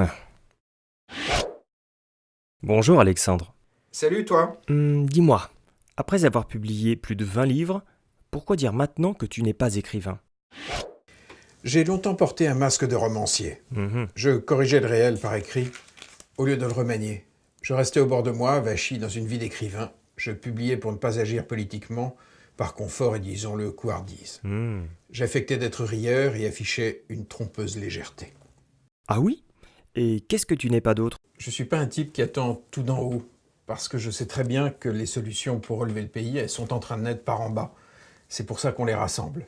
Ah. Bonjour Alexandre. Salut toi. Dis-moi, après avoir publié plus de 20 livres, pourquoi dire maintenant que tu n'es pas écrivain? J'ai longtemps porté un masque de romancier. Mhm. Je corrigeais le réel par écrit au lieu de le remanier. Je restais au bord de moi, vachi dans une vie d'écrivain. Je publiais pour ne pas agir politiquement, par confort et disons-le, couardise. Hmm. J'affectais d'être rieur et affichais une trompeuse légèreté. Ah oui? Et qu'est-ce que tu n'es pas d'autre? Je suis pas un type qui attend tout d'en haut, parce que je sais très bien que les solutions pour relever le pays, elles sont en train de naître par en bas. C'est pour ça qu'on les rassemble.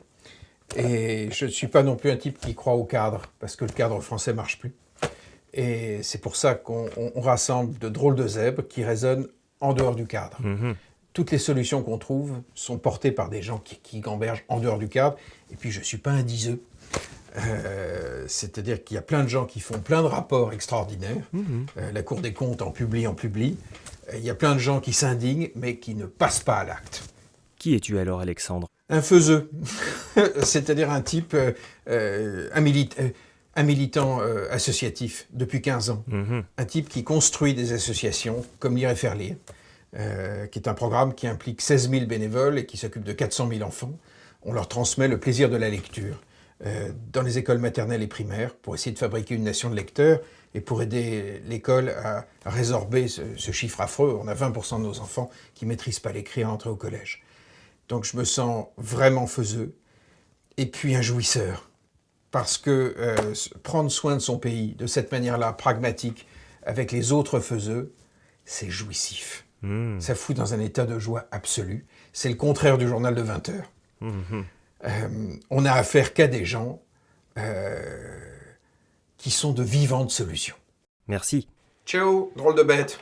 Et je ne suis pas non plus un type qui croit au cadre, parce que le cadre français marche plus. Et c'est pour ça qu'on rassemble de drôles de zèbres qui résonnent en dehors du cadre. Mhm. Toutes les solutions qu'on trouve sont portées par des gens qui gambergent en dehors du cadre. Et puis je ne suis pas un diseux. C'est-à-dire qu'il y a plein de gens qui font plein de rapports extraordinaires. Mhm. La Cour des comptes en publie. Il y a plein de gens qui s'indignent, mais qui ne passent pas à l'acte. Qui es-tu alors, Alexandre? Un faiseux, c'est-à-dire un type, un militant associatif depuis 15 ans. Mhm. Un type qui construit des associations comme Lire et faire lire, qui est un programme qui implique 16 000 bénévoles et qui s'occupe de 400 000 enfants. On leur transmet le plaisir de la lecture dans les écoles maternelles et primaires pour essayer de fabriquer une nation de lecteurs et pour aider l'école à résorber ce chiffre affreux. On a 20% de nos enfants qui ne maîtrisent pas l'écrit à entrer au collège. Donc je me sens vraiment faiseux et puis un jouisseur. Parce que prendre soin de son pays de cette manière-là, pragmatique, avec les autres faiseux, c'est jouissif. Hmm. Ça fout dans un état de joie absolue. C'est le contraire du journal de 20 heures. Mhm. On n'a affaire qu'à des gens qui sont de vivantes solutions. Merci. Ciao, drôle de bête.